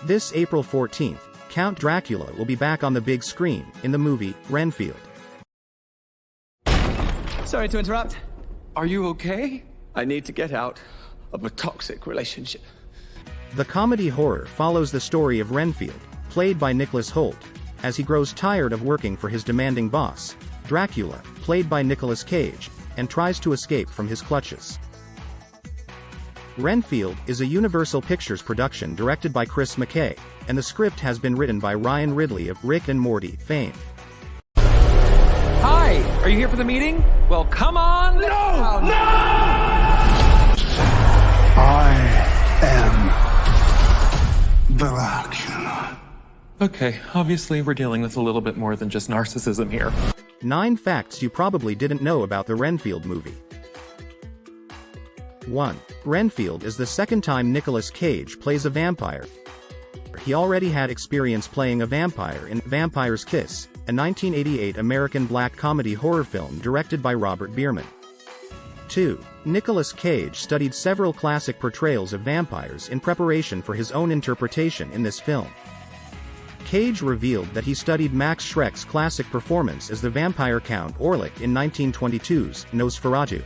This April 14th, Count Dracula will be back on the big screen, in the movie, Renfield. Sorry to interrupt. Are you okay? I need to get out of a toxic relationship. The comedy horror follows the story of Renfield, played by Nicholas Hoult, as he grows tired of working for his demanding boss, Dracula, played by Nicolas Cage, and tries to escape from his clutches. Renfield is a Universal Pictures production directed by Chris McKay, and the script has been written by Ryan Ridley of Rick and Morty fame. Hi! Are you here for the meeting? Well, come on! No! No! I am Dracula. Okay, obviously we're dealing with a little bit more than just narcissism here. 9 facts you probably didn't know about the Renfield movie. 1. Renfield is the second time Nicolas Cage plays a vampire. He already had experience playing a vampire in Vampire's Kiss, a 1988 American black comedy horror film directed by Robert Bierman. 2. Nicolas Cage studied several classic portrayals of vampires in preparation for his own interpretation in this film. Cage revealed that he studied Max Schreck's classic performance as the vampire Count Orlik in 1922's Nosferatu.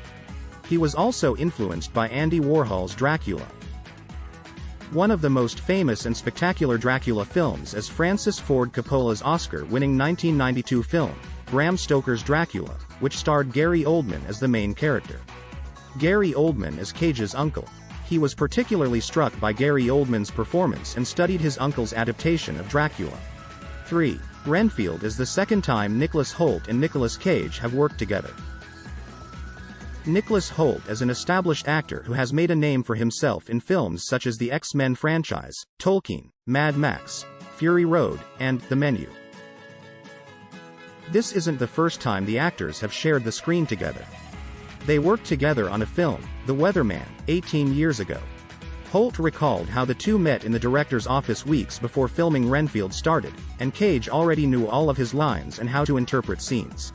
He was also influenced by Andy Warhol's Dracula. One of the most famous and spectacular Dracula films is Francis Ford Coppola's Oscar-winning 1992 film, Bram Stoker's Dracula, which starred Gary Oldman as the main character. Gary Oldman is Cage's uncle. He was particularly struck by Gary Oldman's performance and studied his uncle's adaptation of Dracula. 3. Renfield is the second time Nicholas Hoult and Nicolas Cage have worked together. Nicholas Hoult is an established actor who has made a name for himself in films such as the X-Men franchise, Tolkien, Mad Max, Fury Road, and The Menu. This isn't the first time the actors have shared the screen together. They worked together on a film, The Weatherman, 18 years ago. Hoult recalled how the two met in the director's office weeks before filming Renfield started, and Cage already knew all of his lines and how to interpret scenes.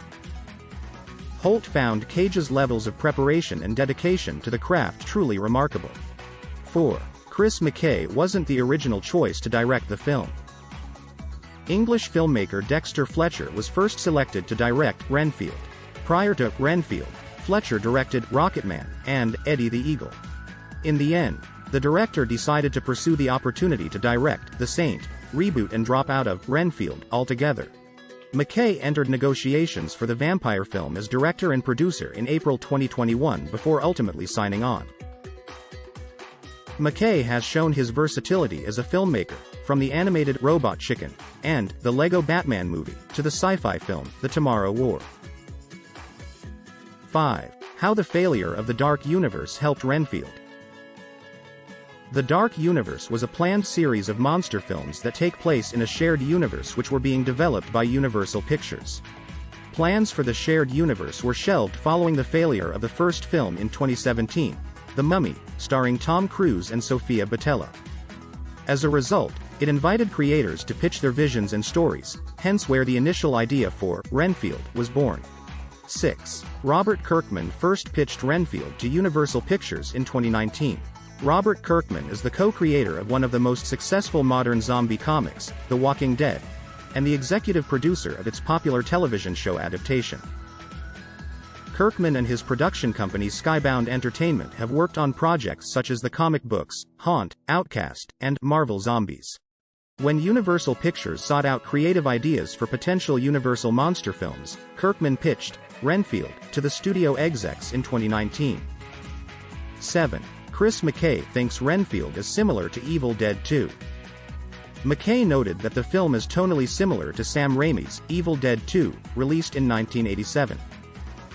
Hoult found Cage's levels of preparation and dedication to the craft truly remarkable. 4. Chris McKay wasn't the original choice to direct the film. English filmmaker Dexter Fletcher was first selected to direct Renfield. Prior to Renfield, Fletcher directed Rocketman and Eddie the Eagle. In the end, the director decided to pursue the opportunity to direct The Saint, reboot and drop out of Renfield altogether. McKay entered negotiations for the vampire film as director and producer in April 2021 before ultimately signing on. McKay has shown his versatility as a filmmaker, from the animated Robot Chicken and the Lego Batman movie to the sci-fi film The Tomorrow War. 5. How the failure of the Dark Universe helped Renfield. The Dark Universe was a planned series of monster films that take place in a shared universe which were being developed by Universal Pictures. Plans for the shared universe were shelved following the failure of the first film in 2017, The Mummy, starring Tom Cruise and Sofia Boutella. As a result, it invited creators to pitch their visions and stories, hence where the initial idea for Renfield was born. 6. Robert Kirkman first pitched Renfield to Universal Pictures in 2019. Robert Kirkman is the co-creator of one of the most successful modern zombie comics, The Walking Dead, and the executive producer of its popular television show adaptation. Kirkman and his production company Skybound Entertainment have worked on projects such as the comic books, Haunt, Outcast, and Marvel Zombies. When Universal Pictures sought out creative ideas for potential Universal monster films, Kirkman pitched Renfield to the studio execs in 2019. 7. Chris McKay thinks Renfield is similar to Evil Dead 2. McKay noted that the film is tonally similar to Sam Raimi's Evil Dead 2, released in 1987.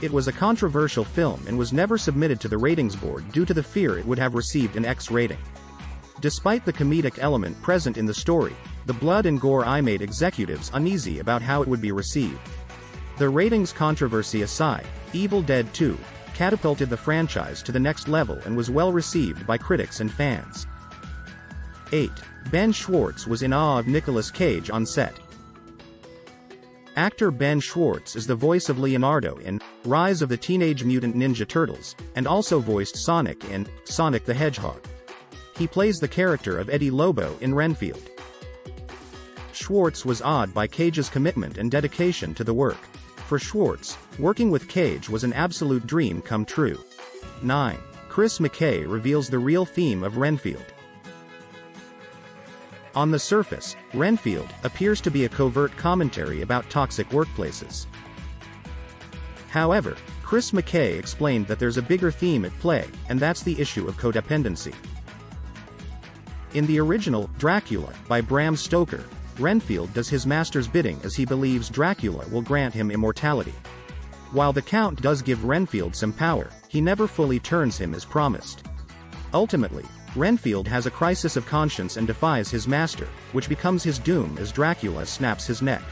It was a controversial film and was never submitted to the ratings board due to the fear it would have received an X rating. Despite the comedic element present in the story, the blood and gore made executives uneasy about how it would be received. The ratings controversy aside, Evil Dead 2 catapulted the franchise to the next level and was well received by critics and fans. 8. Ben Schwartz was in awe of Nicolas Cage on set. Actor Ben Schwartz is the voice of Leonardo in Rise of the Teenage Mutant Ninja Turtles, and also voiced Sonic in Sonic the Hedgehog. He plays the character of Eddie Lobo in Renfield. Schwartz was awed by Cage's commitment and dedication to the work. For Schwartz, working with Cage was an absolute dream come true. 9. Chris McKay reveals the real theme of Renfield. On the surface, Renfield appears to be a covert commentary about toxic workplaces. However, Chris McKay explained that there's a bigger theme at play, and that's the issue of codependency. In the original Dracula by Bram Stoker, Renfield does his master's bidding as he believes Dracula will grant him immortality. While the Count does give Renfield some power, he never fully turns him as promised. Ultimately, Renfield has a crisis of conscience and defies his master, which becomes his doom as Dracula snaps his neck.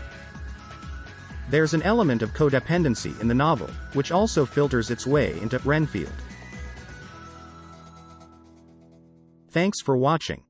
There's an element of codependency in the novel, which also filters its way into Renfield. Thanks for watching.